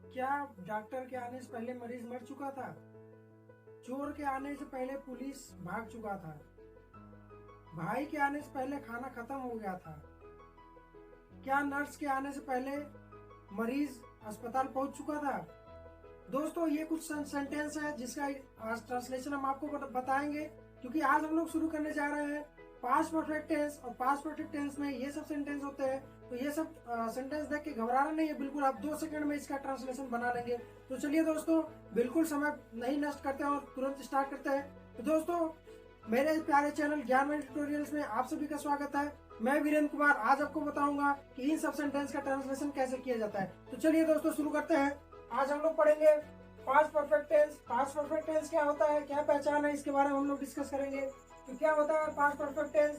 क्या डॉक्टर के आने से पहले मरीज मर चुका था? चोर के आने से पहले पुलिस भाग चुका था। भाई के आने से पहले खाना खत्म हो गया था। क्या नर्स के आने से पहले मरीज अस्पताल पहुंच चुका था? दोस्तों, ये कुछ सेंटेंस है जिसका आज ट्रांसलेशन हम आपको बताएंगे, क्योंकि आज हम लोग शुरू करने जा रहे हैं पास्ट परफेक्ट टेंस। और पास्ट परफेक्ट टेंस में ये सब सेंटेंस होते हैं, तो ये सब सेंटेंस देख के घबराना नहीं है, बिल्कुल आप 2 सेकंड में इसका ट्रांसलेशन बना लेंगे। तो चलिए दोस्तों, बिल्कुल समय नहीं नष्ट करते हैं और तुरंत स्टार्ट करते हैं। तो दोस्तों, मेरे प्यारे चैनल ज्ञान ट्यूटोरियल्स में आप सभी का स्वागत है। मैं वीरेंद्र कुमार आज आपको बताऊंगा कि इन सब सेंटेंस का ट्रांसलेशन कैसे किया जाता है। तो चलिए दोस्तों, शुरू करते हैं। आज हम लोग पढ़ेंगे past perfect tense. Past perfect tense क्या होता है, क्या पहचान है, इसके बारे में हम लोग डिस्कस करेंगे। तो क्या होता है past perfect tense?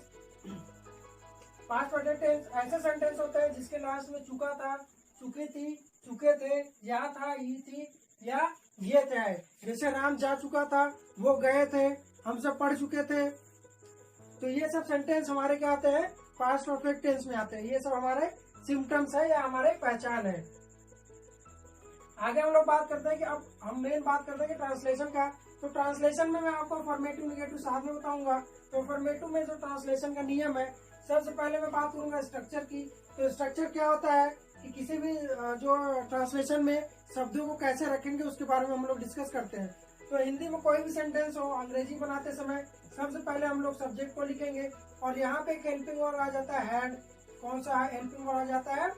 Past perfect tense ऐसे सेंटेंस होते हैं जिसके लास्ट में चुका था, चुकी थी, चुके थे, या था, ये थी, या ये थे। जैसे राम जा चुका था, वो गए थे, हम सब पढ़ चुके थे। तो ये सब सेंटेंस हमारे क्या आते हैं, पास्ट परफेक्ट टेंस में आते हैं। ये सब हमारे सिम्टम्स है या हमारे पहचान है। आगे हम लोग बात करते हैं कि अब हम मेन बात करते हैं कि ट्रांसलेशन का। तो ट्रांसलेशन में मैं आपको अफर्मेटिव निगेटिव साथ में बताऊंगा। तो अफर्मेटिव में जो ट्रांसलेशन का नियम है, सबसे पहले मैं बात करूंगा स्ट्रक्चर की। तो स्ट्रक्चर क्या होता है कि किसी भी जो ट्रांसलेशन में शब्दों को कैसे रखेंगे उसके बारे में हम लोग डिस्कस करते हैं। तो हिंदी में कोई भी सेंटेंस हो, अंग्रेजी बनाते समय सबसे पहले हम लोग सब्जेक्ट को लिखेंगे और यहाँ पे एक हेल्पिंग वर्ब आ जाता है हैड। कौन सा हेल्पिंग वर्ब आ जाता है?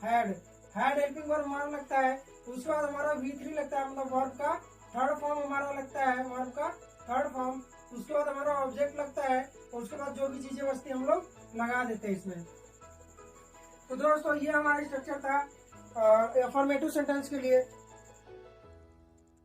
हैड। हैड हेल्पिंग वर्ब हमारा लगता है। उसके बाद हमारा V3 लगता है, मतलब वर्ब का थर्ड फॉर्म हमारा लगता है, वर्ब का थर्ड फॉर्म। उसके बाद हमारा ऑब्जेक्ट लगता है और उसके बाद जो भी चीजें बचती हम लोग लगा देते हैं इसमें। तो दोस्तों, ये हमारा स्ट्रक्चर था अफर्मेटिव सेंटेंस के लिए।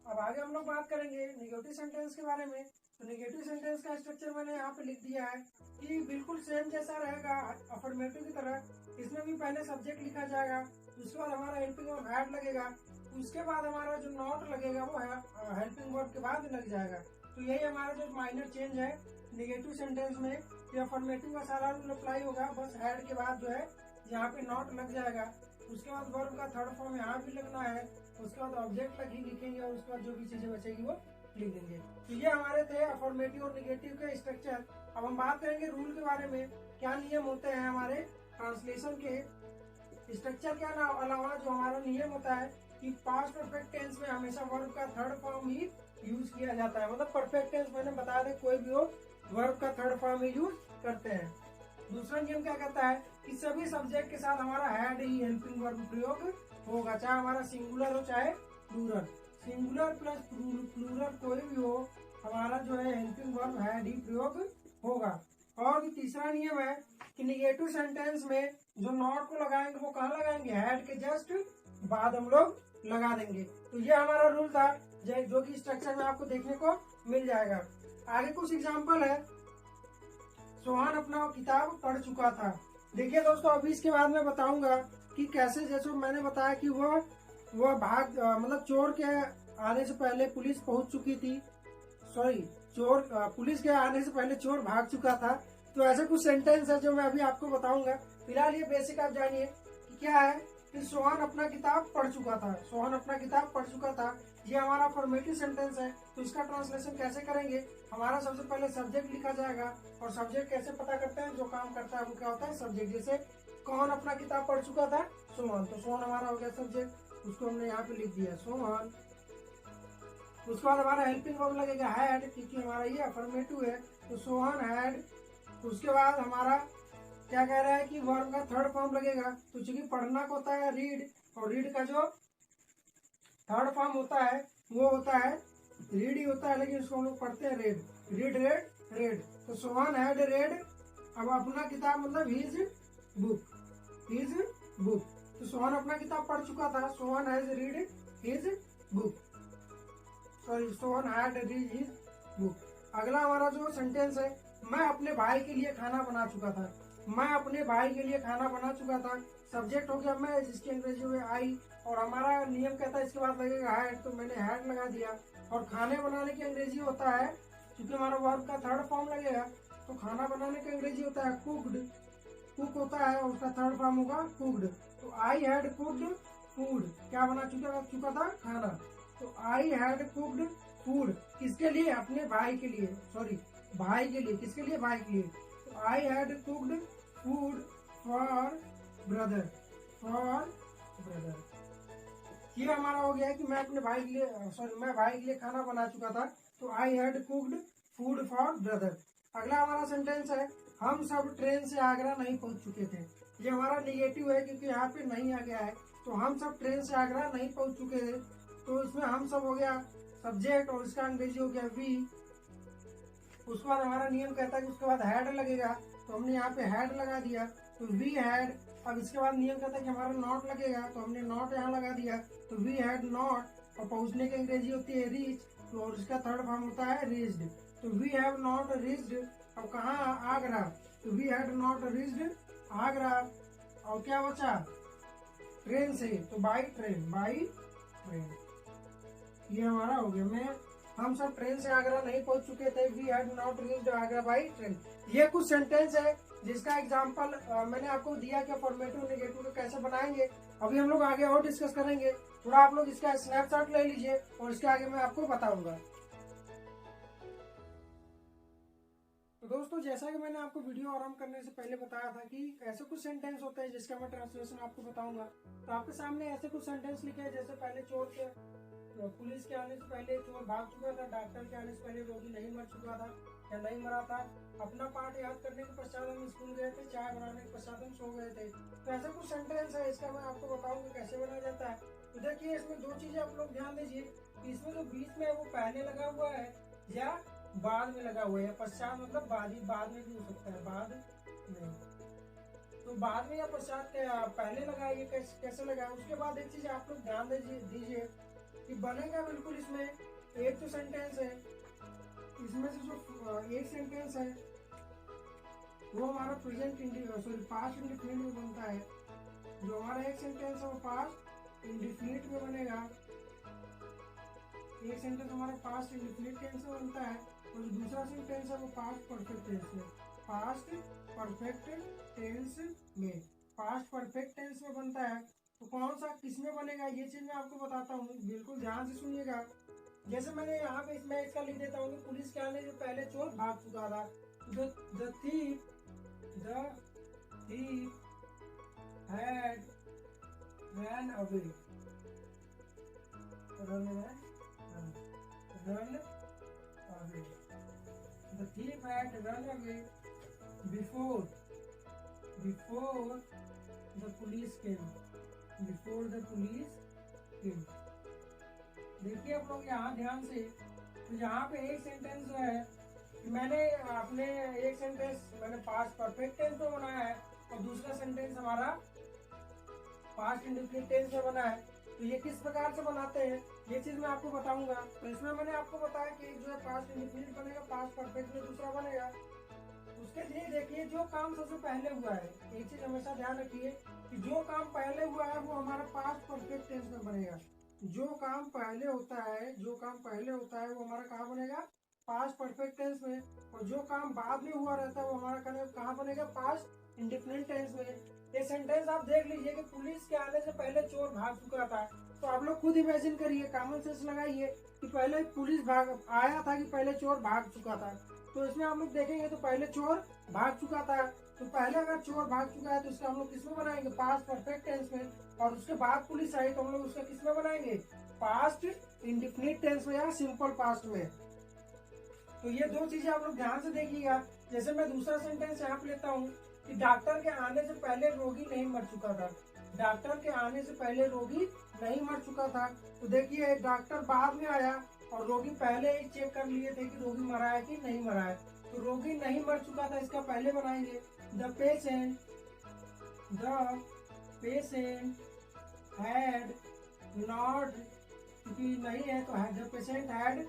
अब आगे हम लोग बात करेंगे निगेटिव सेंटेंस के बारे में। तो निगेटिव सेंटेंस का स्ट्रक्चर मैंने यहाँ पे लिख दिया है कि बिल्कुल सेम जैसा रहेगा अफर्मेटिव की तरह। इसमें भी पहले सब्जेक्ट लिखा जाएगा, उसके बाद हमारा हेल्पिंग वर्ब हैड लगेगा, उसके बाद हमारा जो नॉट लगेगा वो हेल्पिंग वर्ब के बाद लग जाएगा। तो यही हमारा जो माइनर चेंज है निगेटिव सेंटेंस में, कि अफर्मेटिव का सारा रूल अप्लाई होगा, बस हैड के बाद जो है यहाँ पे नॉट लग जाएगा। उसके बाद वर्ब का थर्ड फॉर्म यहाँ भी लगना है, उसके बाद ऑब्जेक्ट लिखेंगे और उसके बाद जो भी चीजें बचेगी वो लिख देंगे। तो ये हमारे थे अफर्मेटिव और निगेटिव के स्ट्रक्चर। अब हम बात करेंगे रूल के बारे में, क्या नियम होते हैं हमारे ट्रांसलेशन के। स्ट्रक्चर के अलावा जो हमारा नियम होता है कि पास्ट परफेक्ट टेंस में हमेशा वर्ब का थर्ड फॉर्म ही यूज किया जाता है। मतलब परफेक्ट टेंस मैंने बताया था, कोई भी हो वर्ब का थर्ड फॉर्म ही यूज करते हैं। दूसरा नियम क्या कहता है कि सभी सब्जेक्ट के साथ हमारा हैड ही हेल्पिंग वर्ब प्रयोग होगा, चाहे हमारा सिंगुलर हो चाहे प्लूरल। सिंगुलर प्लस प्लूरल कोई भी हो, हमारा जो है हेल्पिंग वर्ब हैड ही प्रयोग होगा। और तीसरा नियम है कि निगेटिव सेंटेंस में जो नॉट को लगाएंगे वो कहाँ लगाएंगे, हैड के जस्ट बाद हम लोग लगा देंगे। तो ये हमारा रूल था जो कि स्ट्रक्चर में आपको देखने को मिल जाएगा। आगे कुछ एग्जाम्पल है। सोहान अपना किताब पढ़ चुका था। देखिए दोस्तों, अभी इसके बाद मैं बताऊंगा कि कैसे, जैसे मैंने बताया कि वह भाग मतलब चोर के आने से पहले पुलिस पहुंच चुकी थी। सॉरी, पुलिस के आने से पहले चोर भाग चुका था। तो ऐसे कुछ सेंटेंस है जो मैं अभी आपको बताऊंगा। फिलहाल ये बेसिक आप जानिए कि क्या है कि सोहान अपना किताब पढ़ चुका था। सोहान अपना किताब पढ़ चुका था, ये हमारा अफर्मेटिव सेंटेंस है। तो इसका ट्रांसलेशन कैसे करेंगे, हमारा सबसे पहले सब्जेक्ट लिखा जाएगा। और सब्जेक्ट कैसे पता करते हैं, जो काम करता है वो क्या होता है, सब्जेक्ट। जैसे कौन अपना किताब पढ़ चुका था, सोहन। तो सोहन हमारा हो गया सब्जेक्ट, उसको हमने यहाँ पे लिख दिया सोहन। उसके बाद हमारा हेल्पिंग वर्ब लगेगा हैड, क्योंकि हमारा ये अफर्मेटिव है। तो सोहन हैड। उसके बाद हमारा क्या कह रहा है कि वर्ब का थर्ड फॉर्म लगेगा। तो चूंकि पढ़ना को होता है रीड, और रीड का जो थर्ड फॉर्म होता है वो होता है रीड ही होता है, लेकिन उसको हम लोग पढ़ते हैं रेड। Read red red. तो सोहन हैड रेड, अब अपना किताब मतलब हिज बुक, हिज बुक। तो सोहन अपना किताब पढ़ चुका था, Sohan has read his book, sorry Sohan had read his book. अगला हमारा जो सेंटेंस है, मैं अपने भाई के लिए खाना बना चुका था। मैं अपने भाई के लिए खाना बना चुका था, सब्जेक्ट हो गया मैं, जिसकी अंग्रेजी में आई। और हमारा नियम कहता है इसके बाद लगेगा हैड, तो मैंने हैड लगा दिया। और खाने बनाने की अंग्रेजी होता है, क्योंकि हमारा वर्ब का थर्ड फॉर्म लगेगा, तो खाना बनाने की अंग्रेजी होता है कुक्ड। कुक होता है, उसका थर्ड फॉर्म होगा कुक्ड। तो आई हैड कुक्ड फूड, क्या बना चुका था? खाना। तो आई हैड कुक्ड फूड, किसके लिए? अपने भाई के लिए, सॉरी भाई के लिए, किसके लिए? भाई के लिए। तो I had cooked food for brother, for brother. ये हमारा हो गया है कि मैं अपने भाई के लिए, सॉरी मैं भाई के लिए खाना बना चुका था। तो I had cooked food for brother. अगला हमारा सेंटेंस है, हम सब ट्रेन से आगरा नहीं पहुंच चुके थे। ये हमारा निगेटिव है क्योंकि यहाँ पे नहीं आ गया है। तो हम सब ट्रेन से आगरा नहीं पहुंच चुके थे, तो इसमें हम सब हो गया सब्जेक्ट और इसका अंग्रेजी हो गया वी। उसके बाद हमारा नियम कहता है कि उसके बाद हैड लगेगा, तो हमने यहाँ पे हैड लगा दिया, तो वी हैड। अब इसके बाद नियम कहता है कि हमारा नॉट लगेगा, तो हमने नॉट यहाँ लगा दिया, तो वी हैड नॉट। और पहुंचने की अंग्रेजी होती है रीच, तो और इसका थर्ड फॉर्म होता है रीच्ड। तो वी हैव नॉट रीच्ड। अब कहाँ? आगरा। तो we had not reached Agra. और क्या बचा? ट्रेन से, तो बाई ट्रेन, बाई ट्रेन। ये हमारा हो गया। मैं हम सब ट्रेन से आगरा नहीं पहुंच चुके थे, we had not reached Agra by train. ये कुछ सेंटेंस है जिसका एग्जांपल मैंने आपको दिया कि फॉर्मेटिव नेगेटिव को कैसे बनाएंगे। अभी हम लोग आगे और डिस्कस करेंगे। थोड़ा आप लोग इसका स्नैपशॉट ले लीजिए और इसके आगे मैं आपको बताऊंगा। तो दोस्तों, जैसा कि मैंने आपको वीडियो आरंभ करने से पहले बताया था कि ऐसे कुछ सेंटेंस होते हैं जिसका मैं ट्रांसलेशन आपको बताऊंगा। तो आपके सामने ऐसे कुछ सेंटेंस लिखे हैं, जैसे पहले चोर के पुलिस के आने से पहले चोर भाग चुका था, डॉक्टर के आने से पहले रोगी नहीं मर चुका था या नहीं मरा था, अपना पाठ याद करने के पश्चात हम स्कूल गए थे, चाय बनाने के पश्चात हम सो गए थे। तो ऐसा कुछ सेंटेंस है, इसका मैं आपको बताऊंगा कैसे बनाया जाता है। तो देखिए, इसमें दो चीजें आप लोग ध्यान दीजिए। इसमें जो बीच में है वो पहले लगा हुआ है या बाद में लगा हुआ है। पश्चात मतलब बाद में भी हो सकता है, बाद में। तो बाद में या पश्चात पहले लगा, ये कैसे लगा? उसके बाद एक चीज आप लोग ध्यान दीजिए कि बनेगा बिल्कुल इसमें एक तो सेंटेंस है, इसमें से जो एक सेंटेंस है वो हमारा पास्ट इंडेफिनिट में बनता है। जो हमारा एक सेंटेंस है वो पास्ट इंडेफिनिट में बनेगा। एक सेंटेंस हमारा पास्ट इंडेफिनिट टेंस में बनता है और जो दूसरा सेंटेंस है वो पास्ट परफेक्ट टेंस में, पास्ट परफेक्ट टेंस में, पास्ट परफेक्ट टेंस में बनता है। तो कौन सा किसमें बनेगा ये चीज मैं आपको बताता हूँ, बिल्कुल ध्यान से सुनिएगा। जैसे मैंने यहाँ पे मैं इसका लिख देता हूँ कि पुलिस के आने से पहले चोर भाग चुका था। The thief had ran away, run away. The thief had run away before the police came. Before the police came. देखिए आप लोग यहाँ ध्यान से, तो यहाँ पे एक सेंटेंस जो है कि मैंने अपने एक सेंटेंस मैंने पास्ट परफेक्ट टेंस में बनाया है और दूसरा सेंटेंस हमारा पास्ट इंडेफिनिट टेंस में बना है। तो ये किस प्रकार से बनाते हैं ये चीज मैं आपको बताऊंगा। तो इसमें मैंने आपको बताया कि जो है पास्ट इंडेफिनिट बनेगा, पास्ट परफेक्ट में दूसरा बनेगा। उसके लिए देखिए जो काम सबसे पहले हुआ है, एक चीज हमेशा ध्यान रखिए कि जो काम पहले हुआ है वो हमारा पास्ट परफेक्ट टेंस में बनेगा। जो काम पहले होता है वो हमारा कहाँ बनेगा? पास्ट परफेक्ट टेंस में। और जो काम बाद में हुआ रहता है वो हमारा कहाँ बनेगा? पास्ट इंडेफिनिट टेंस में। ये सेंटेंस आप देख लीजिए कि पुलिस के आने से पहले चोर भाग चुका था। तो आप लोग खुद इमेजिन करिए, कॉमन सेंस लगाइए कि पहले पुलिस भाग आया था कि पहले चोर भाग चुका था। तो इसमें हम लोग देखेंगे तो पहले चोर भाग चुका था। तो पहले अगर चोर भाग चुका है तो इसका हम लोग किसमें बनाएंगे? पास्ट परफेक्ट टेंस में। और उसके बाद पुलिस आई तो हम लोग उसका किसमें बनाएंगे? पास्ट इंडेफिनिट टेंस में या सिंपल पास्ट में। तो ये दो चीजें आप लोग ध्यान से देखिएगा। जैसे मैं दूसरा सेंटेंस यहाँ पे लेता हूँ कि डॉक्टर के आने से पहले रोगी नहीं मर चुका था। डॉक्टर के आने से पहले रोगी नहीं मर चुका था। तो देखिए डॉक्टर बाद में आया और रोगी पहले ही चेक कर लिए थे कि रोगी मरा है कि नहीं मरा है। तो रोगी नहीं मर चुका था, इसका पहले बनाएंगे द पेशेंट हैड नॉट, क्योंकि नहीं है तो the patient had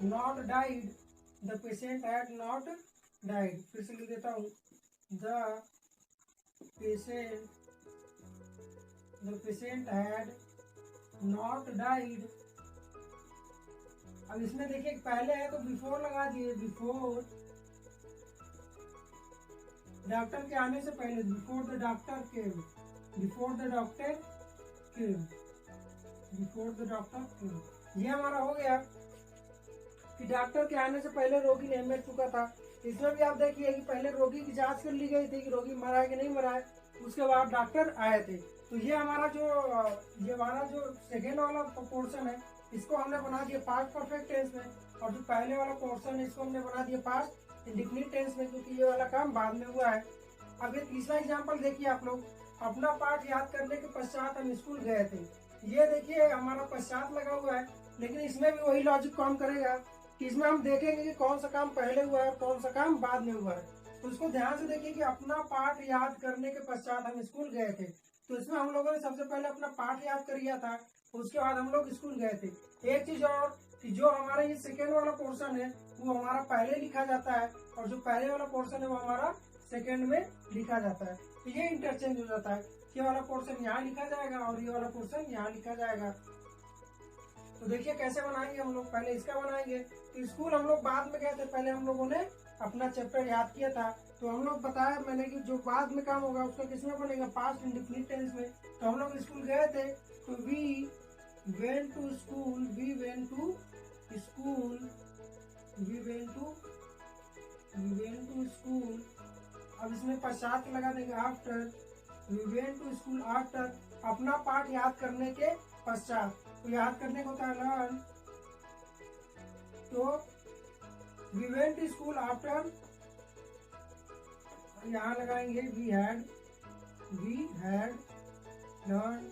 not died, the patient had not died. फिर से लिख देता हूँ the patient had not died. अब इसमें देखिए पहले है तो बिफोर लगा दिए, बिफोर डॉक्टर के आने से पहले, before the doctor came, before the doctor came. Before the doctor. ये हमारा हो गया कि डॉक्टर के आने से पहले रोगी नहीं मर चुका था। इसमें भी आप देखिए कि पहले रोगी की जांच कर ली गई थी कि रोगी मरा है कि नहीं मरा है, उसके बाद डॉक्टर आए थे। तो ये हमारा जो सेकेंड वाला पोर्शन है, इसको हमने बना दिया पास्ट परफेक्ट टेंस में, और जो पहले वाला पोर्शन है इसको हमने बना दिया पास्ट इंडेफिनिट टेंस में, क्योंकि ये वाला काम बाद में हुआ है। अब ये तीसरा एग्जाम्पल देखिए आप लोग, अपना पाठ याद करने के पश्चात हम स्कूल गए थे। ये देखिए हमारा पश्चात लगा हुआ है, लेकिन इसमें भी वही लॉजिक काम करेगा कि इसमें हम देखेंगे कि कौन सा काम पहले हुआ है और कौन सा काम बाद में हुआ है। तो इसको ध्यान से देखिए कि अपना पाठ याद करने के पश्चात हम स्कूल गए थे। तो इसमें हम लोगों ने सबसे पहले अपना पाठ याद कर लिया था, उसके बाद हम लोग स्कूल गए थे। एक चीज और कि जो हमारा ये सेकेंड वाला पोर्शन है वो हमारा पहले लिखा जाता है, और जो पहले वाला पोर्शन है वो हमारा सेकेंड में लिखा जाता है। तो ये इंटरचेंज हो जाता है, ये वाला पोर्शन यहाँ लिखा जाएगा और ये वाला पोर्शन यहाँ लिखा जाएगा। तो देखिए कैसे बनाएंगे हम लोग, पहले इसका बनाएंगे। तो स्कूल हम लोग बाद में गए थे, पहले हम लोगों ने अपना चैप्टर याद किया था। तो हम लोग बताया मैंने कि जो बाद में काम होगा उसका किसमें बनेगा, पास्ट इंडेफिनिट टेंस में। तो हम लोग स्कूल गए थे, तो we went to school, we went to school, we went to school. अब इसमें पश्चात लगा देंगे after, we went to school after, अपना पाठ याद करने के पश्चात। तो याद करने को होता है लर्न, तो we went to school after, यहाँ लगाएंगे we had learn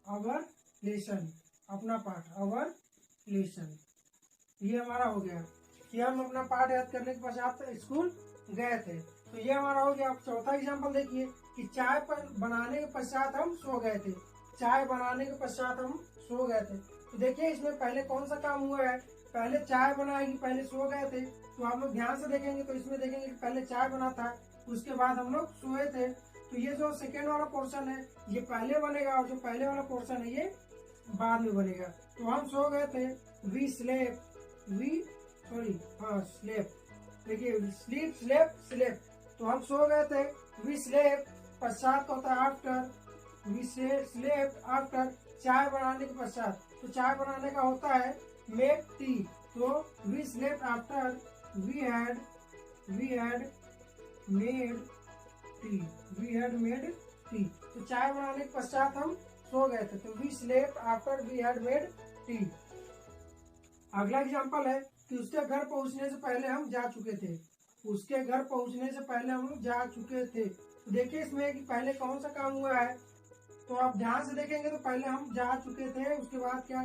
our lesson, अपना पाठ आवर लेसन। ये हमारा हो गया कि हम अपना पाठ याद करने के पश्चात स्कूल गए थे। तो ये हमारा हो गया। अब चौथा एग्जाम्पल देखिए कि चाय पर बनाने के पश्चात हम सो गए थे, चाय बनाने के पश्चात हम सो गए थे। तो देखिए इसमें पहले कौन सा काम हुआ है, पहले चाय बनाएगी, पहले सो गए थे। तो हम लोग ध्यान से देखेंगे तो इसमें देखेंगे कि पहले चाय बना था, उसके बाद हम लोग सोए थे। तो ये जो सेकेंड वाला पोर्शन है ये पहले बनेगा, और जो पहले वाला पोर्शन है ये बाद में बनेगा। तो हम सो गए थे, वी स्लेप, स्लेप, देखिए स्लीप स्लेप स्लेप। तो हम सो गए थे, वी स्लेप, पश्चात का होता है आफ्टर, वी स्लेप आफ्टर, चाय बनाने के पश्चात। तो चाय बनाने का होता है मेक टी, तो we slept after we had made tea, we had made tea. तो चाय बनाने के पश्चात हम सो गए थे, तो we slept after we had made tea. अगला एग्जांपल है कि उसके घर पहुंचने से पहले हम जा चुके थे, उसके घर पहुंचने से पहले हम लोग जा चुके थे। तो देखिए इसमें कि पहले कौन सा काम हुआ है, तो आप ध्यान से देखेंगे तो पहले हम जा चुके थे, उसके बाद क्या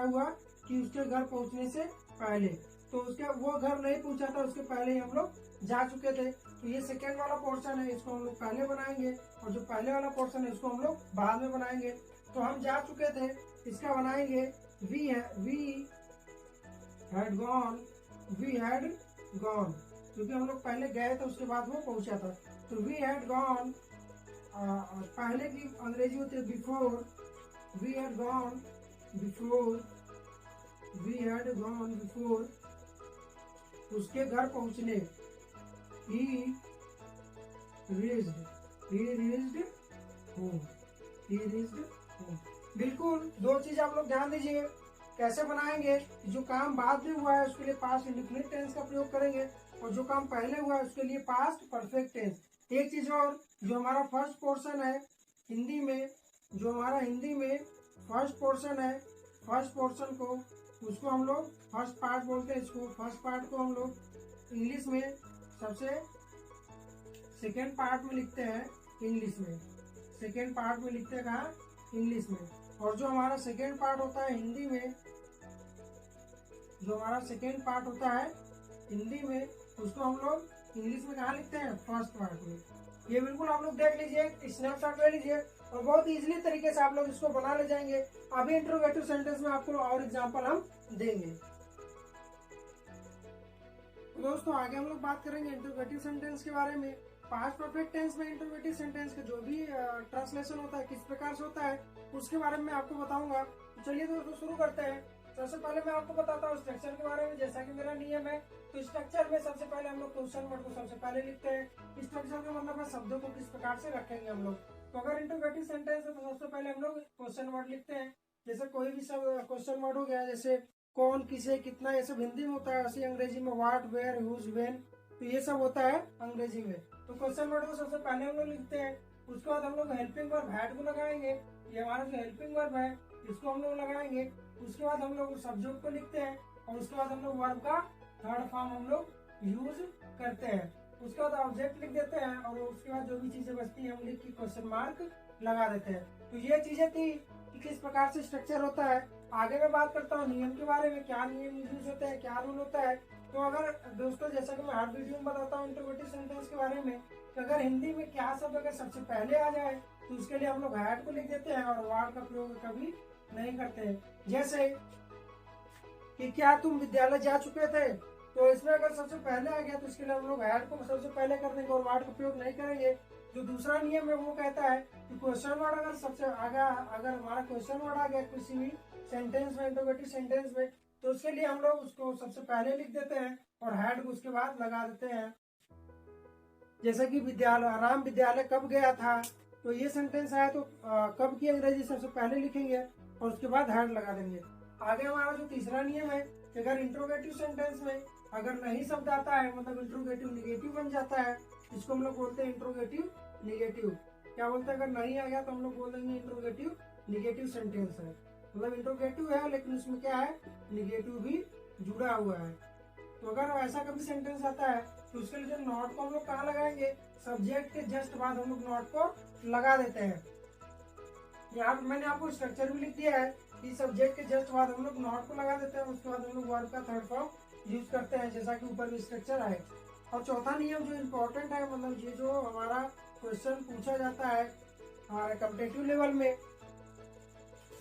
हुआ कि उसके घर पहुंचने से पहले, तो उसके वो घर नहीं पहुंचा था, उसके पहले ही हम लोग जा चुके थे। तो ये सेकेंड वाला पोर्शन है, इसको हम लोग पहले बनाएंगे, और जो पहले वाला पोर्शन है इसको हम लोग बाद में बनाएंगे। तो हम जा चुके थे, इसका बनाएंगे वी हैड गॉन, क्योंकि हम लोग पहले गए थे उसके बाद वो पहुंचा था। तो वी हैड गॉन, पहले की अंग्रेजी होती है before, we had gone before, उसके घर पहुंचने, he reached home। बिल्कुल दो चीज आप लोग ध्यान दीजिए कैसे बनाएंगे। जो काम बाद में हुआ है उसके लिए पास्ट इंडेफिनिट टेंस का प्रयोग करेंगे, और जो काम पहले हुआ है उसके लिए पास्ट परफेक्ट टेंस। एक चीज और, जो हमारा फर्स्ट पोर्शन है हिंदी में, जो हमारा हिंदी में फर्स्ट पोर्शन है, फर्स्ट पोर्शन को उसको हम लोग फर्स्ट पार्ट बोलते हैं, इसको फर्स्ट पार्ट को हम लोग इंग्लिश में सबसे सेकेंड पार्ट में लिखते हैं, इंग्लिश में सेकेंड पार्ट में लिखते हैं, कहाँ, इंग्लिश में। और जो हमारा सेकेंड पार्ट होता है हिंदी में, जो हमारा सेकेंड पार्ट होता है हिंदी में, उसको हम लोग इंग्लिश में कहाँ लिखते हैं, फर्स्ट पार्ट में। ये बिल्कुल आप लोग देख लीजिए, स्नैपशॉट ले लीजिए, और बहुत इजीली तरीके से आप लोग इसको बना ले जाएंगे। अभी इंट्रोगेटिव सेंटेंस में आपको और एग्जांपल हम देंगे। तो दोस्तों आगे हम लोग बात करेंगे इंट्रोगेटिव सेंटेंस के बारे में। पास्ट परफेक्ट टेंस में इंट्रोगेटिव सेंटेंस का जो भी ट्रांसलेशन होता है, किस प्रकार से होता है, उसके बारे में आपको बताऊंगा। तो चलिए दोस्तों शुरू करते हैं। सबसे पहले मैं आपको बताता हूँ स्ट्रक्चर के बारे में, जैसा कि मेरा नियम है। तो स्ट्रक्चर में सबसे पहले हम लोग क्वेश्चन वर्ड को सबसे पहले लिखते हैं। स्ट्रक्चर का मतलब है शब्दों को किस प्रकार से रखेंगे हम लोग। तो अगर इंटरोगेटिव सेंटेंस है तो सबसे पहले हम लोग क्वेश्चन वर्ड लिखते हैं। जैसे कोई भी सब क्वेश्चन वर्ड हो गया, जैसे कौन, किसे, कितना, ये सब हिंदी में होता है, वैसे अंग्रेजी में व्हाट, वेयर, हुज, व्हेन, तो ये सब होता है अंग्रेजी में। तो क्वेश्चन वर्ड को सबसे पहले हम लोग लिखते हैं। उसके बाद हम लोग हेल्पिंग वर्ब हैड को लगाएंगे। ये हमारा जो हेल्पिंग वर्ब है इसको हम लोग लगाएंगे। उसके बाद हम लोग सब्जेक्ट को लिखते हैं और उसके बाद हम लोग वर्ब का थर्ड फॉर्म हम लोग यूज करते हैं। उसके बाद ऑब्जेक्ट लिख देते हैं और उसके बाद जो भी चीजें बचती है हम लिख के क्वेश्चन मार्क लगा देते हैं। तो ये चीजें थी कि किस प्रकार से स्ट्रक्चर होता है। आगे मैं बात करता हूँ नियम के बारे में, क्या नियम यूज होते हैं, क्या रूल होता है। तो अगर दोस्तों, जैसा कि मैं हर वीडियो में बताता हूँ इंटरोगेटिव सेंटेंस के बारे में, कि अगर हिंदी में क्या शब्द अगर सबसे पहले आ जाए तो उसके लिए हम लोग हैड को लिख देते हैं और वार्ड का प्रयोग कभी नहीं करते हैं। जैसे कि क्या तुम विद्यालय जा चुके थे, तो इसमें अगर सबसे पहले आ गया तो इसके लिए हम लोग हैड को सबसे पहले कर देंगे और वार्ड का प्रयोग नहीं करेंगे। जो दूसरा नियम है वो कहता है कि क्वेश्चन वर्ड अगर सबसे आगे, अगर हमारा क्वेश्चन वर्ड आ गया किसी भी सेंटेंस में, इंटरोगेटिव सेंटेंस में, तो उसके लिए हम लोग उसको सबसे पहले लिख देते हैं और हैड को उसके बाद लगा देते हैं। जैसे कि विद्यालय, राम विद्यालय कब गया था, तो ये सेंटेंस आया तो कब की अंग्रेजी सबसे पहले लिखेंगे और उसके बाद हैड लगा देंगे। आगे हमारा जो तीसरा नियम है कि अगर इंटरोगेटिव सेंटेंस में अगर नहीं शब्द आता है, मतलब इंटरोगेटिव निगेटिव बन जाता है, इसको हम लोग बोलते हैं इंटरोगेटिव निगेटिव। क्या बोलते हैं, अगर नहीं आ गया तो हम लोग बोल देंगे इंटरोगेटिव निगेटिव सेंटेंस है। मतलब इंटरोगेटिव है लेकिन उसमें क्या है, निगेटिव भी जुड़ा हुआ है। तो अगर ऐसा कभी सेंटेंस आता है तो उसके लिए जो नॉट को हम लोग कहाँ लगाएंगे, सब्जेक्ट के जस्ट बाद हम लोग नॉट को लगा देते हैं। यहाँ पे मैंने आपको स्ट्रक्चर भी लिख दिया है कि सब्जेक्ट के जस्ट बाद हम लोग नॉट को लगा देते हैं, उसके बाद हम लोग वर्ब का थर्ड फॉर्म यूज करते हैं, जैसा कि ऊपर भी स्ट्रक्चर है। और चौथा नियम जो इम्पोर्टेंट है, मतलब ये जो हमारा क्वेश्चन पूछा जाता है हमारे कॉम्पिटिटिव लेवल में,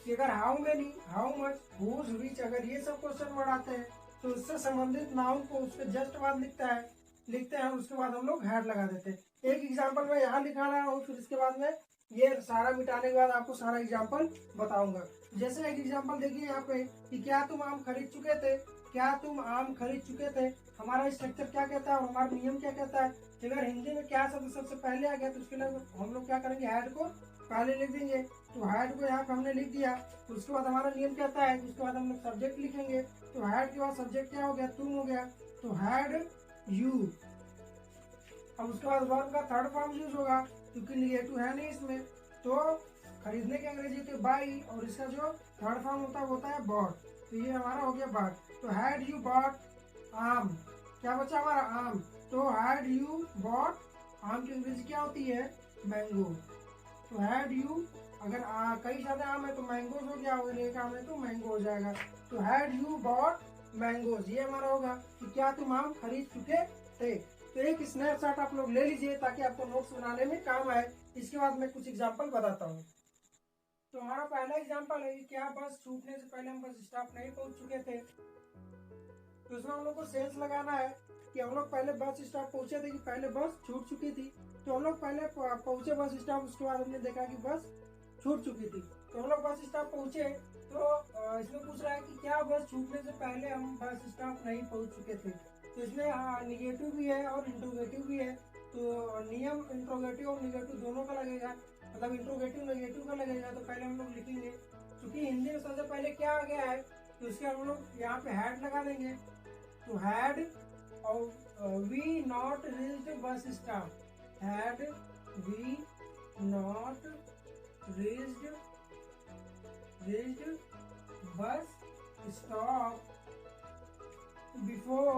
कि अगर how many, how much, whose, which, अगर ये सब क्वेश्चन वर्ड आते हैं तो उससे संबंधित नाउन को उसके जस्ट बाद लिखते हैं उसके बाद हम लोग हैड लगा देते हैं। एक एग्जाम्पल मैं यहाँ लिखा रहा हूँ, फिर इसके बाद में ये सारा मिटाने के बाद आपको सारा एग्जाम्पल बताऊंगा। जैसे एक एग्जाम्पल देखिए यहाँ पे कि क्या तुम आम खरीद चुके थे, क्या तुम आम खरीद चुके थे। हमारा स्ट्रक्चर क्या कहता है और हमारा नियम क्या कहता है कि अगर हिंदी में क्या शब्द सबसे पहले आ गया तो उसके लिए हम लोग क्या करेंगे, हैड को पहले लिख देंगे। तो हैड को यहाँ पे हमने लिख दिया। तो उसके बाद हमारा नियम कहता है उसके बाद हम लोग सब्जेक्ट लिखेंगे। तो हैड के बाद सब्जेक्ट क्या हो गया, तुम हो गया, तो हैड यू। अब उसके बाद वर्ब का थर्ड फॉर्म यूज होगा क्योंकि निगेटिव है नहीं इसमें, तो खरीदने की अंग्रेजी होती है बाई और इसका जो थर्ड फॉर्म होता है बॉट। तो ये हमारा हो गया बॉट। तो हैड यू बॉट आम, क्या बचा हमारा आम, तो हैड यू बॉट, आम की अंग्रेजी क्या होती है, मैंगो। तो हैड यू, अगर कई ज्यादा आम है तो मैंगोज हो गया, अगर एक आम है तो मैंगो हो जाएगा। तो हैड यू बॉट मैंगोज, ये हमारा होगा कि क्या तुम आम खरीद चुके थे। तो एक स्नैपशॉट आप लोग ले लीजिए ताकि आपको नोट्स बनाने में काम आए। इसके बाद मैं कुछ एग्जांपल बताता हूँ। तो हमारा पहला एग्जांपल है कि क्या बस छूटने से पहले हम बस स्टॉप नहीं पहुंच चुके थे। तो उसमें हम लोग को सेंस लगाना है कि हम लोग पहले बस स्टॉप पहुंचे थे कि पहले बस छूट चुकी थी। तो हम लोग पहले पहुंचे बस स्टॉप, उसके बाद हमने देखा कि बस छूट चुकी थी। तो हम लोग बस स्टॉप पहुंचे तो इसमें पूछ रहा है कि क्या बस छूटने से पहले हम बस स्टॉप नहीं पहुंच चुके थे। तो इसमें निगेटिव भी है और इंट्रोगेटिव भी है। तो नियम इंट्रोगेटिव और निगेटिव दोनों का लगेगा, मतलब इंट्रोगेटिव नेगेटिव का लगेगा। तो पहले हम लोग लिखेंगे क्योंकि हिंदी में सबसे पहले क्या आ गया है तो इसके हम लोग यहाँ पे हैड लगा देंगे। तो had we not reached bus stop, had we not reached bus stop before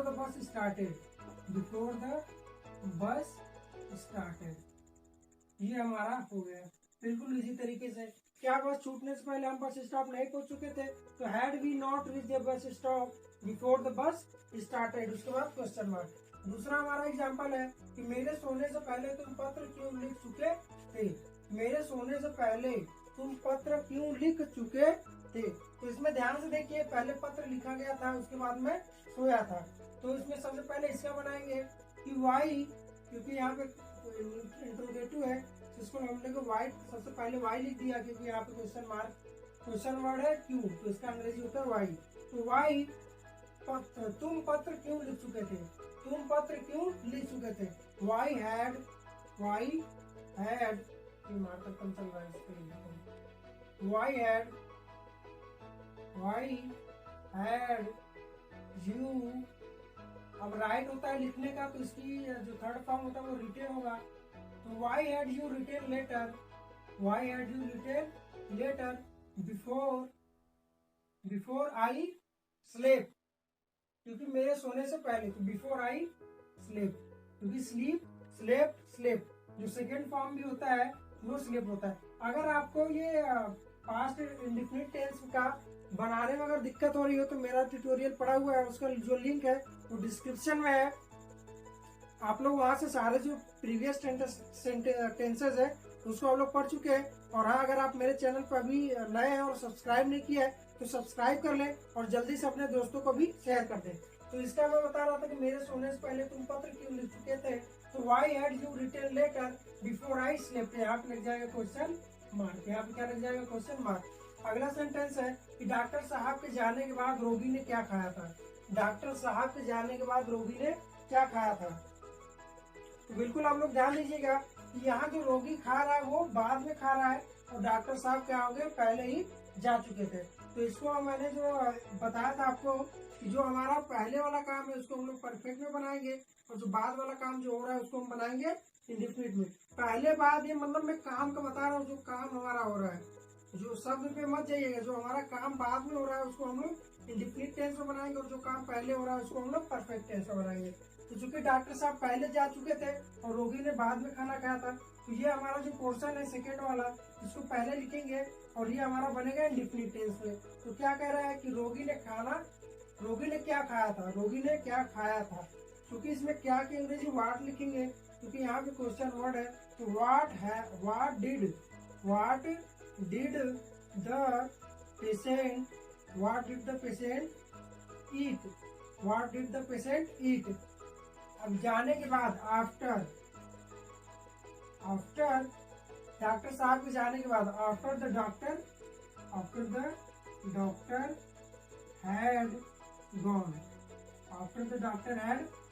the bus started, before the bus started। ये हमारा हो गया। बिल्कुल इसी तरीके से क्या बस छूटने से पहले हम बस स्टॉप नहीं पहुंच चुके थे, तो had we not reach the bus stop before the bus started. उसके बाद क्वेश्चन मार्क। दूसरा हमारा एग्जांपल है कि मेरे सोने से पहले तुम पत्र क्यों लिख चुके थे, मेरे सोने से पहले तुम पत्र क्यों लिख चुके थे। तो इसमें ध्यान से देखिए, पहले पत्र लिखा गया था उसके बाद में सोया था। तो इसमें सबसे पहले इसका बनाएंगे कि वाई, क्योंकि यहाँ पे इंट्रोगेटिव है तो इसको हमने को वाई, सबसे पहले वाई लिख दिया क्योंकि यहाँ पे क्वेश्चन वर्ड है क्यों, तो इसका अंग्रेजी होता है वाई। तो वाई तुम पत्र क्यों लिख चुके थे। तुम पत्र क्यों लिख चुके थे। वाई हैड मार्कर कम चल रहा है इसके। वाई हैड यू, अब राइट होता है लिखने का, तो इसकी जो थर्ड फॉर्म होता है वो रिटेन होगा। तो why had you written letter before I slept, क्योंकि मेरे सोने से पहले, तो बिफोर आई स्लेप, क्योंकि स्लेप जो सेकेंड फॉर्म भी होता है वो स्लेप होता है। अगर आपको ये पास्ट इंडेफिनिट टेंस का बनाने में अगर दिक्कत हो रही हो तो मेरा ट्यूटोरियल पड़ा हुआ है, उसका जो लिंक है वो डिस्क्रिप्शन में है। आप लोग वहां से सारे जो प्रीवियस टेंसेस है उसको आप लोग पढ़ चुके हैं। और हाँ, अगर आप मेरे चैनल पर अभी नए हैं और सब्सक्राइब नहीं किया है तो सब्सक्राइब कर लें और जल्दी से अपने दोस्तों को भी शेयर कर दें। तो इसका मैं बता रहा था कि मेरे सोने से पहले तुम पत्र क्यों लिख चुके थे। तो why had you written letter before I slept, यहाँ पे लग जाएगा क्वेश्चन मार्क। यहाँ पे क्या लग जाएगा, क्वेश्चन मार्क। अगला सेंटेंस है कि डॉक्टर साहब के जाने के बाद रोगी ने क्या खाया था। डॉक्टर साहब के जाने के बाद रोगी ने क्या खाया था। तो बिल्कुल आप लोग ध्यान दीजिएगा कि यहाँ जो रोगी खा रहा है वो बाद में खा रहा है और डॉक्टर साहब क्या हो गए, पहले ही जा चुके थे। तो इसको मैंने जो बताया था आपको कि जो हमारा पहले वाला काम है उसको हम लोग परफेक्ट में बनाएंगे और जो बाद वाला काम जो हो रहा है उसको हम बनाएंगे इंडेफिनिट में। पहले बाद ये मतलब मैं काम का बता रहा हूँ, जो काम हमारा हो रहा है, जो शब्द पे मत जाइएगा। जो हमारा काम बाद में हो रहा है उसको हम लोग इंडेफिनिट टेंस में बनाएंगे और जो काम पहले हो रहा है उसको हम लोग परफेक्ट टेंस में बनाएंगे। तो चूंकि डॉक्टर साहब पहले जा चुके थे और रोगी ने बाद में खाना खाया था, तो ये हमारा जो पोर्शन है सेकेंड वाला, इसको पहले लिखेंगे और ये हमारा बनेगा इंडेफिनिट टेंस में। तो क्या कह रहा है कि रोगी ने क्या खाया था। क्योंकि इसमें क्या की अंग्रेजी वाट लिखेंगे, क्योंकि यहाँ पे क्वेश्चन वर्ड है। तो वाट डिड द पेशेंट ईट। अब जाने के बाद आफ्टर डॉक्टर साहब के जाने के बाद after the doctor had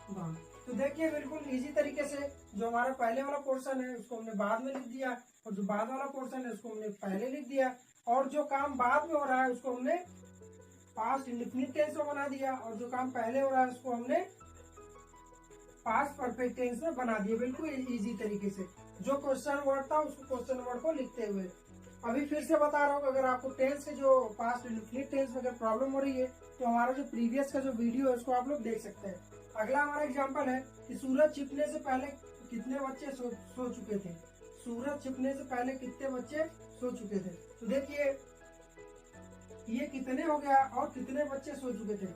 gone. तो देखिए बिल्कुल इजी तरीके से जो हमारा पहले वाला पोर्शन है उसको हमने बाद में लिख दिया और जो बाद वाला पोर्शन है उसको हमने पहले लिख दिया और जो काम बाद में हो रहा है उसको हमने पास्ट इंडेफिनिट टेंस में बना दिया और जो काम पहले हो रहा है उसको हमने पास्ट परफेक्ट टेंस में बना दिया। बिल्कुल इजी तरीके से जो क्वेश्चन वर्ड था उसको क्वेश्चन वर्ड को लिखते हुए। अभी फिर से बता रहा हूँ, अगर आपको टेंस के जो पास्ट इंडेफिनिट टेंस में अगर प्रॉब्लम हो रही है तो हमारा जो प्रीवियस का जो वीडियो है उसको आप लोग देख सकते हैं। अगला हमारा एग्जाम्पल है कि सूरज छिपने से पहले कितने बच्चे सो चुके थे। सूरज छिपने से पहले कितने बच्चे सो चुके थे। तो देखिए ये कितने हो गया और कितने बच्चे सो चुके थे।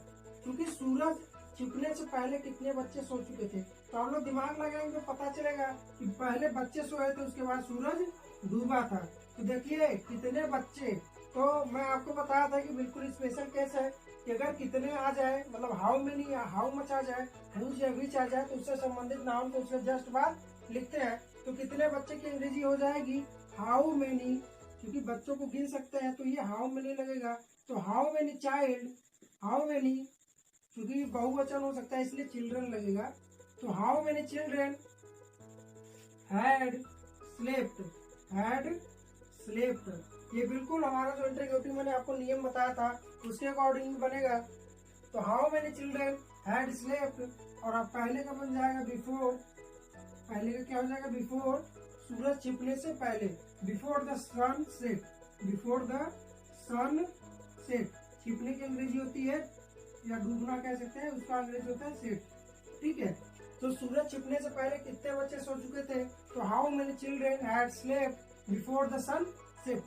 क्योंकि सूरज छिपने से पहले कितने बच्चे सो चुके थे, तो हम लोग दिमाग लगाएंगे तो पता चलेगा कि पहले बच्चे सोए थे उसके बाद सूरज डूबा था। तो देखिए कितने बच्चे, तो मैं आपको बताया था कि बिल्कुल स्पेशल केस है कि अगर कितने आ जाए, मतलब हाउ मेनी या हाउ मच आ जाए, हुज या विच आ जाए, तो उससे संबंधित नाउन को उसके जस्ट बाद लिखते हैं। तो कितने बच्चे की अंग्रेजी हो जाएगी हाउ मेनी, क्योंकि बच्चों को गिन सकते हैं तो ये हाउ मेनी लगेगा। तो how many child, how many क्योंकि बहुवचन हो सकता है इसलिए चिल्ड्रन लगेगा। तो how many children had slept. ये बिल्कुल हमारा जो इंटरोगेटिव मैंने आपको नियम बताया था उसके अकॉर्डिंग बनेगा। तो how many children had slept और अब पहले का बन जाएगा बिफोर। पहले का क्या हो जाएगा, बिफोर सूरज छिपने से पहले, बिफोर द सन सेट। छिपने की अंग्रेजी होती है या डूबना कह सकते हैं, उसका अंग्रेजी होता है सेट। ठीक है, तो सूरज छिपने से पहले कितने बच्चे सो चुके थे। तो how many children had slept before the sunset.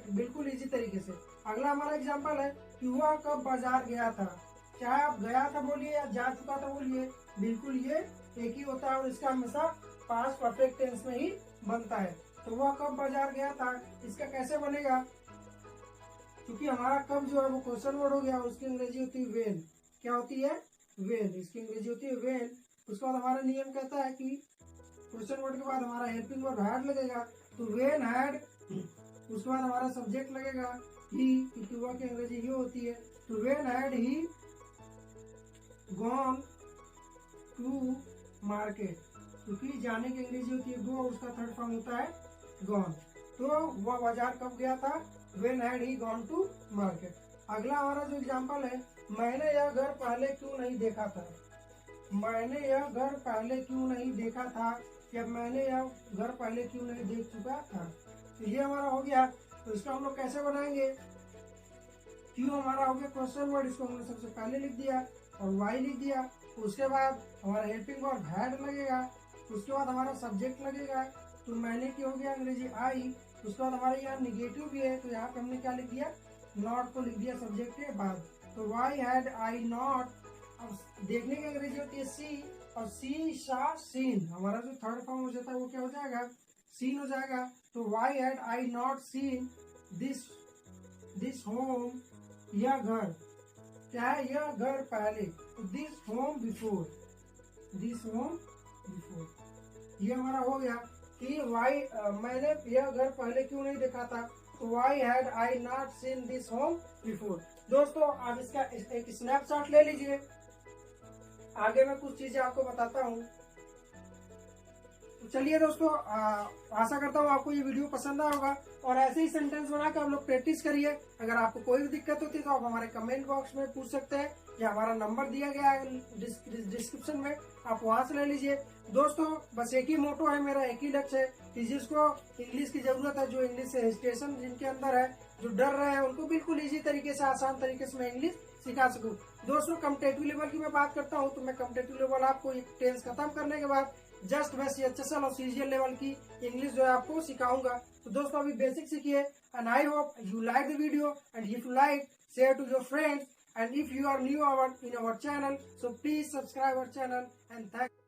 बिल्कुल इजी तरीके से। अगला हमारा एग्जांपल है कि वह कब बाजार गया था। चाहे आप गया था बोलिए या जा चुका था बोलिए, बिल्कुल ये एक ही होता है और इसका हमेशा पास्ट परफेक्ट टेंस में ही बनता है। तो वह कब बाजार गया था, इसका कैसे बनेगा, क्योंकि हमारा कब जो है वो क्वेश्चन वर्ड हो गया, उसकी अंग्रेजी होती है वेन। क्या होती है, वेन। इसकी अंग्रेजी होती है वेन। उसके बाद हमारा नियम कहता है कि क्वेश्चन वर्ड के बाद हमारा हेल्पिंग वर्ब हैड लगेगा। तो वेन हैड, उसके बाद हमारा सब्जेक्ट लगेगा ही, क्योंकि वह की अंग्रेजी ही होती है। तो when had he gone to market, क्योंकि जाने की अंग्रेजी होती है गो, उसका थर्ड फॉर्म होता है गॉन। तो वह बाजार कब गया था, when had he gone to market. अगला हमारा जो एग्जांपल है, मैंने यह घर पहले क्यों नहीं देखा था। मैंने यह घर पहले क्यों नहीं देखा था, या मैंने यह घर पहले क्यों नहीं देख चुका था। तो ये हमारा हो गया। तो इसको हम लोग कैसे बनाएंगे, क्यों हमारा हो गया क्वेश्चन वर्ड, इसको हमने सबसे पहले लिख दिया और वाई लिख दिया। उसके बाद हमारा हेल्पिंग वर्ब हैड लगेगा, उसके बाद हमारा सब्जेक्ट लगेगा। तो मैंने की हो गया अंग्रेजी आई। उसके बाद हमारे यहाँ निगेटिव भी है, तो यहाँ पे हमने क्या लिख दिया, नॉट को लिख दिया सब्जेक्ट के बाद। तो वाई हैड आई नॉट, अब देखने की अंग्रेजी होती है सी, और सी सा सीन, हमारा जो थर्ड फॉर्म हो जाता है वो क्या हो जाएगा, सीन हो जाएगा। तो why had I not seen this home, यह घर, क्या है, यह घर पहले। तो this home before, this home before. ये हमारा हो गया कि वाई मैंने यह घर पहले क्यों नहीं देखा था। तो why had I not seen this home before. दोस्तों आप इसका एक स्नैपशॉट ले लीजिए, आगे मैं कुछ चीजें आपको बताता हूँ। तो चलिए दोस्तों, आशा करता हूँ आपको ये वीडियो पसंद आया होगा, और ऐसे ही सेंटेंस बना के आप लोग प्रैक्टिस करिए। अगर आपको कोई भी दिक्कत होती है तो आप हमारे कमेंट बॉक्स में पूछ सकते हैं, या हमारा नंबर दिया गया है डिस्क्रिप्शन में, आप वहां से ले लीजिए। दोस्तों बस एक ही मोटो है मेरा, एक ही लक्ष्य है कि जिसको इंग्लिश की जरूरत है, जो इंग्लिश से हेजिटेशन जिनके अंदर है, जो डर रहे हैं, उनको बिल्कुल इजी तरीके से, आसान तरीके से मैं इंग्लिश सिखा सकूं। दोस्तों कम्पिटेटिव लेवल की मैं बात करता हूं, तो मैं कम्पिटेटिव लेवल आपको एक टेंस खत्म करने के बाद जस्ट मैं CHSL और CGL लेवल की इंग्लिश जो है आपको सिखाऊंगा। तो दोस्तों अभी बेसिक सीखिए, and I hope you like the video, and if you like share to your friends, and if you are new in our channel, so please subscribe our channel, and thank